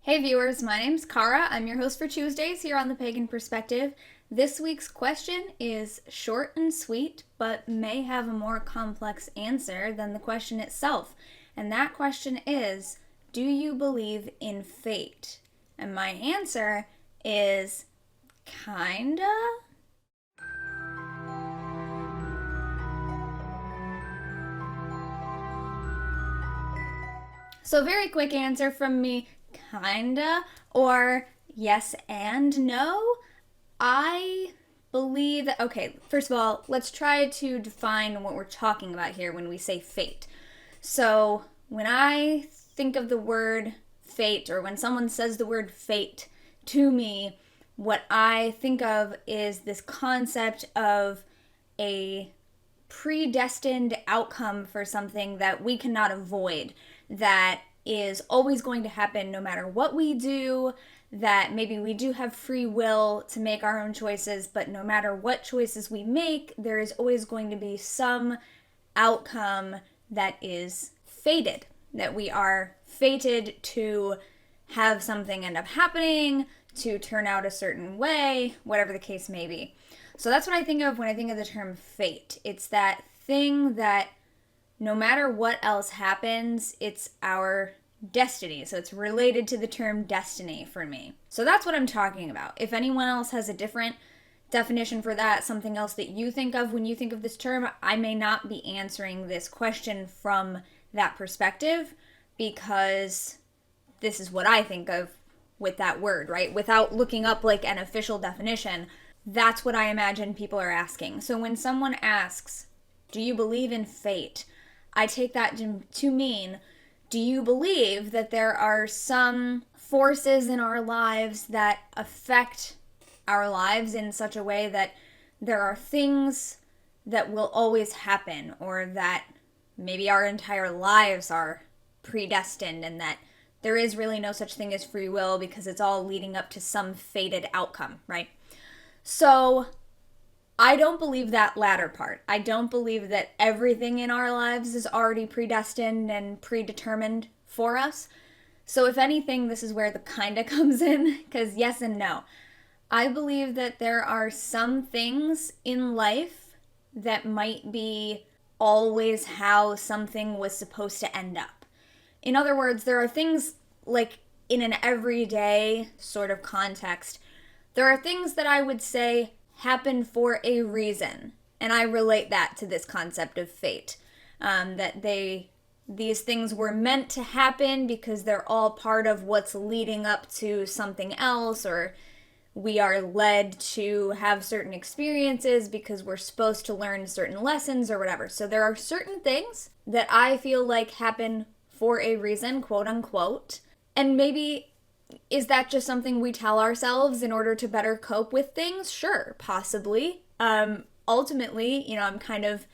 Hey viewers, my name's Kara. I'm your host for Tuesdays here on the Pagan Perspective. This week's question is short and sweet, but may have a more complex answer than the question itself. And that question is, do you believe in fate? And my answer is kinda. So very quick answer from me, kinda, or yes and no. I believe that, okay, first of all, let's try to define what we're talking about here when we say fate. So when I think of the word fate, or when someone says the word fate to me, what I think of is this concept of a predestined outcome for something that we cannot avoid, that is always going to happen no matter what we do, that maybe we do have free will to make our own choices, but no matter what choices we make, there is always going to be some outcome that is fated, that we are fated to have something end up happening, to turn out a certain way, whatever the case may be. So that's what I think of when I think of the term fate. It's that thing that no matter what else happens, it's our destiny. So it's related to the term destiny for me. So that's what I'm talking about. If anyone else has a different definition for that, something else that you think of when you think of this term, I may not be answering this question from that perspective because this is what I think of with that word, right? Without looking up like an official definition, that's what I imagine people are asking. So when someone asks, do you believe in fate? I take that to mean, do you believe that there are some forces in our lives that affect our lives in such a way that there are things that will always happen, or that maybe our entire lives are predestined and that there is really no such thing as free will because it's all leading up to some fated outcome, right? So I don't believe that latter part. I don't believe that everything in our lives is already predestined and predetermined for us. So if anything, this is where the kinda comes in, because yes and no. I believe that there are some things in life that might be always how something was supposed to end up. In other words, there are things like in an everyday sort of context, there are things that I would say happen for a reason. And I relate that to this concept of fate. That these things were meant to happen because they're all part of what's leading up to something else, or we are led to have certain experiences because we're supposed to learn certain lessons or whatever. So there are certain things that I feel like happen for a reason, quote unquote. And maybe is that just something we tell ourselves in order to better cope with things? Sure, possibly. Ultimately, I'm kind of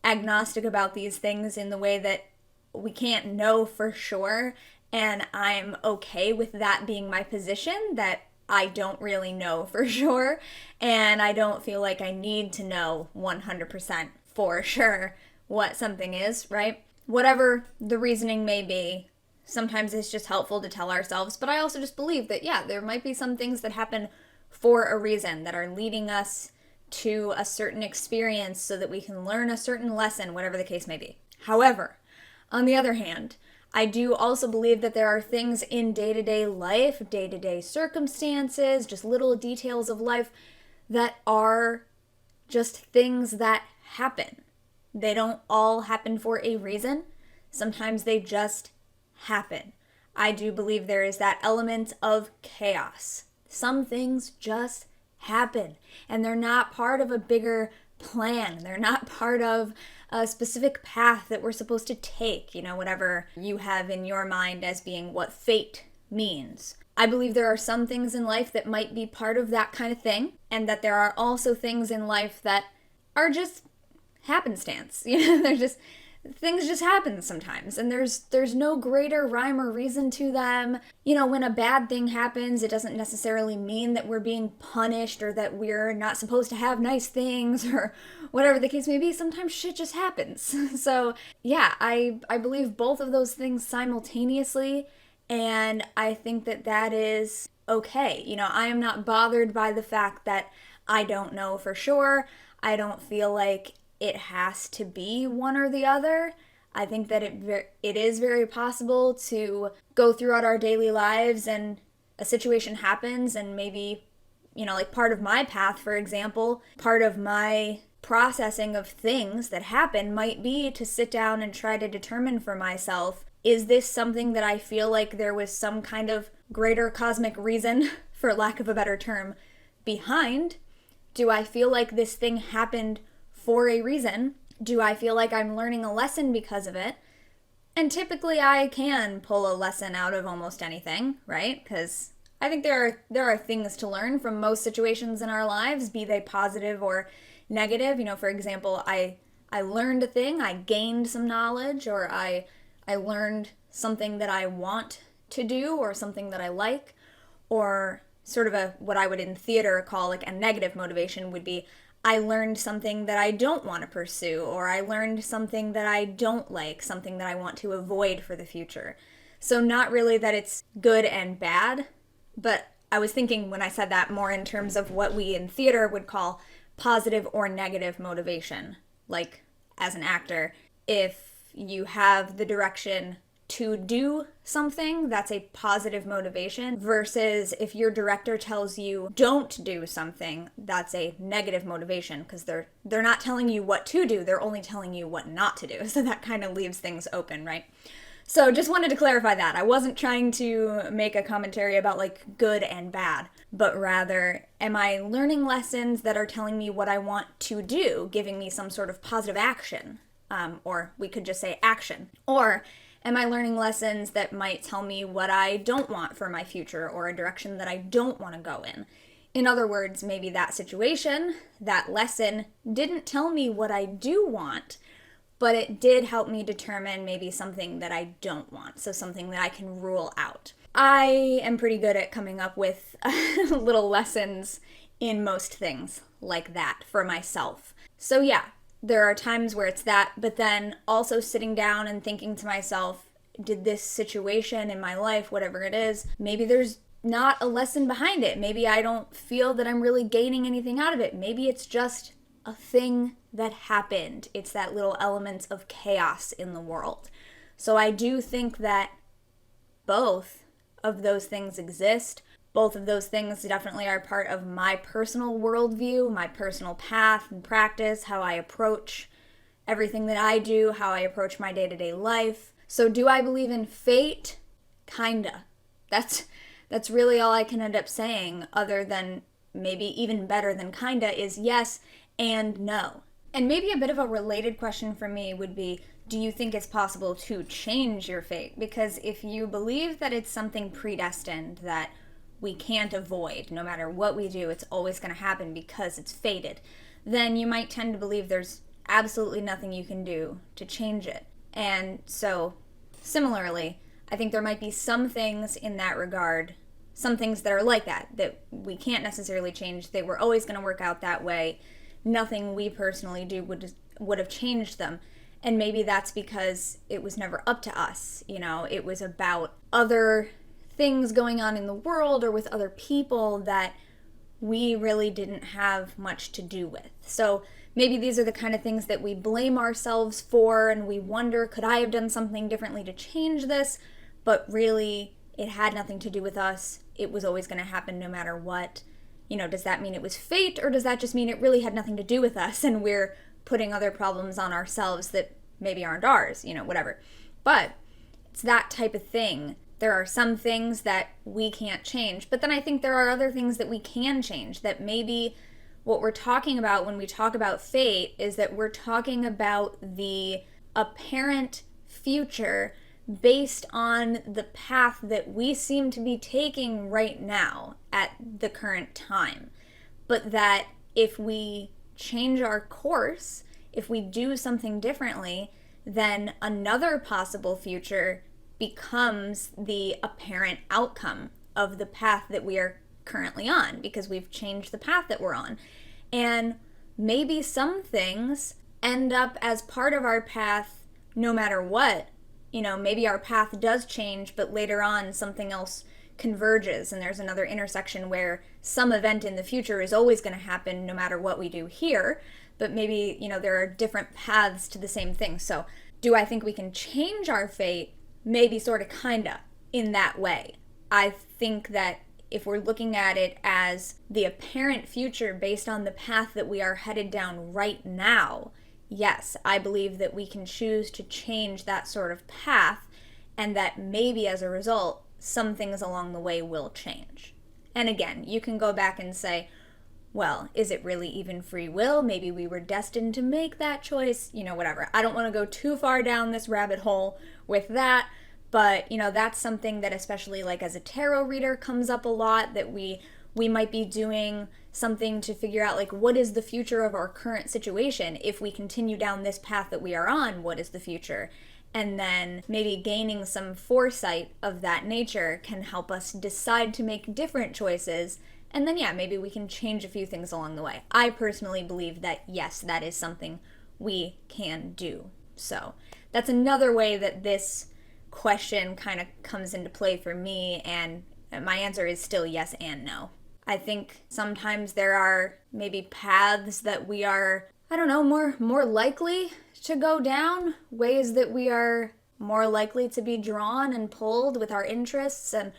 agnostic about these things in the way that we can't know for sure. And I'm okay with that being my position, that I don't really know for sure. And I don't feel like I need to know 100% for sure what something is, right? Whatever the reasoning may be, sometimes it's just helpful to tell ourselves. But I also just believe that, yeah, there might be some things that happen for a reason, that are leading us to a certain experience so that we can learn a certain lesson, whatever the case may be. However, on the other hand, I do also believe that there are things in day-to-day life, day-to-day circumstances, just little details of life that are just things that happen. They don't all happen for a reason. Sometimes they just happen. I do believe there is that element of chaos. Some things just happen, and they're not part of a bigger plan. They're not part of a specific path that we're supposed to take, whatever you have in your mind as being what fate means. I believe there are some things in life that might be part of that kind of thing, and that there are also things in life that are just happenstance. They're just things just happen sometimes, and there's no greater rhyme or reason to them. When a bad thing happens, it doesn't necessarily mean that we're being punished or that we're not supposed to have nice things or whatever the case may be. Sometimes shit just happens. So yeah, I believe both of those things simultaneously, And I think that that is okay. I am not bothered by the fact that I don't know for sure. I don't feel like it has to be one or the other. I think that it is very possible to go throughout our daily lives and a situation happens, and maybe, like part of my path, for example, part of my processing of things that happen might be to sit down and try to determine for myself, is this something that I feel like there was some kind of greater cosmic reason, for lack of a better term, behind? Do I feel like this thing happened for a reason? Do I feel like I'm learning a lesson because of it? And typically I can pull a lesson out of almost anything, right? Because I think there are things to learn from most situations in our lives, be they positive or negative. For example, I learned a thing, I gained some knowledge, or I learned something that I want to do or something that I like, or sort of what I would in theater call like a negative motivation would be, I learned something that I don't want to pursue, or I learned something that I don't like, something that I want to avoid for the future. So not really that it's good and bad, but I was thinking when I said that more in terms of what we in theater would call positive or negative motivation. Like as an actor, if you have the direction to do something, that's a positive motivation, versus if your director tells you don't do something, that's a negative motivation, because they're not telling you what to do, they're only telling you what not to do. So that kind of leaves things open, right? So just wanted to clarify that. I wasn't trying to make a commentary about like good and bad, but rather, am I learning lessons that are telling me what I want to do, giving me some sort of positive action? Or we could just say action. Or am I learning lessons that might tell me what I don't want for my future, or a direction that I don't want to go in? In other words, maybe that situation, that lesson didn't tell me what I do want, but it did help me determine maybe something that I don't want, so something that I can rule out. I am pretty good at coming up with little lessons in most things like that for myself. So yeah, there are times where it's that, but then also sitting down and thinking to myself, did this situation in my life, whatever it is, maybe there's not a lesson behind it. Maybe I don't feel that I'm really gaining anything out of it. Maybe it's just a thing that happened. It's that little element of chaos in the world. So I do think that both of those things exist. Both of those things definitely are part of my personal worldview, my personal path and practice, how I approach everything that I do, how I approach my day-to-day life. So do I believe in fate? Kinda. That's really all I can end up saying, other than maybe even better than kinda is yes and no. And maybe a bit of a related question for me would be, do you think it's possible to change your fate? Because if you believe that it's something predestined, that we can't avoid, no matter what we do, it's always going to happen because it's fated, then you might tend to believe there's absolutely nothing you can do to change it. And so, similarly, I think there might be some things in that regard, some things that are like that we can't necessarily change, that we're always going to work out that way. Nothing we personally do would have changed them. And maybe that's because it was never up to us. It was about other things going on in the world or with other people that we really didn't have much to do with. So maybe these are the kind of things that we blame ourselves for, and we wonder, could I have done something differently to change this? But really, it had nothing to do with us. It was always going to happen no matter what. Does that mean it was fate, or does that just mean it really had nothing to do with us and we're putting other problems on ourselves that maybe aren't ours, whatever. But it's that type of thing. There are some things that we can't change, but then I think there are other things that we can change, that maybe what we're talking about when we talk about fate is that we're talking about the apparent future based on the path that we seem to be taking right now at the current time. But that if we change our course, if we do something differently, then another possible future becomes the apparent outcome of the path that we are currently on, because we've changed the path that we're on. And maybe some things end up as part of our path no matter what, maybe our path does change, but later on something else converges and there's another intersection where some event in the future is always going to happen no matter what we do here, but maybe, there are different paths to the same thing. So do I think we can change our fate? Maybe, sort of, kinda, in that way. I think that if we're looking at it as the apparent future based on the path that we are headed down right now, yes, I believe that we can choose to change that sort of path, and that maybe as a result, some things along the way will change. And again, you can go back and say, well, is it really even free will? Maybe we were destined to make that choice, whatever. I don't want to go too far down this rabbit hole with that, but, that's something that, especially like as a tarot reader, comes up a lot, that we might be doing something to figure out, like, what is the future of our current situation? If we continue down this path that we are on, what is the future? And then maybe gaining some foresight of that nature can help us decide to make different choices. And then, maybe we can change a few things along the way. I personally believe that, yes, that is something we can do. So that's another way that this question kind of comes into play for me, and my answer is still yes and no. I think sometimes there are maybe paths that we are, more likely to go down, ways that we are more likely to be drawn and pulled with our interests and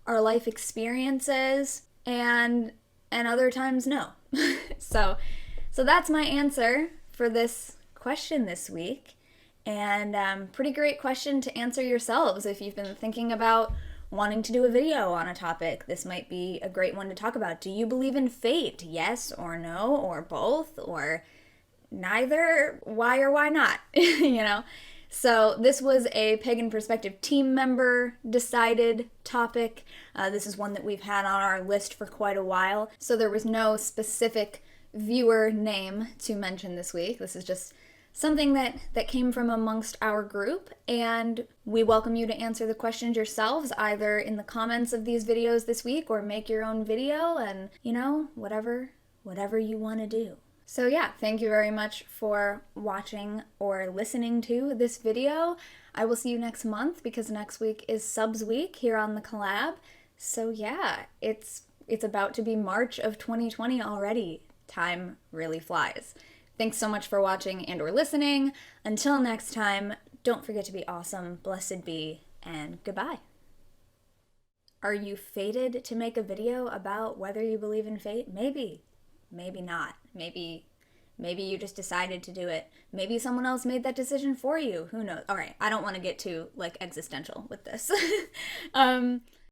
our life experiences, and other times no. So that's my answer for this question this week. And pretty great question to answer yourselves if you've been thinking about wanting to do a video on a topic. This might be a great one to talk about. Do you believe in fate? Yes or no, or both, or neither? Why or why not? So this was a Pagan Perspective team member decided topic. This is one that we've had on our list for quite a while. So there was no specific viewer name to mention this week. This is just something that came from amongst our group, and we welcome you to answer the questions yourselves, either in the comments of these videos this week or make your own video, and whatever you want to do. So thank you very much for watching or listening to this video. I will see you next month, because next week is subs week here on the collab. So it's about to be March of 2020 already. Time really flies. Thanks so much for watching and or listening. Until next time, don't forget to be awesome, blessed be, and goodbye. Are you fated to make a video about whether you believe in fate? Maybe. Maybe not. Maybe you just decided to do it. Maybe someone else made that decision for you. Who knows? All right, I don't want to get too existential with this.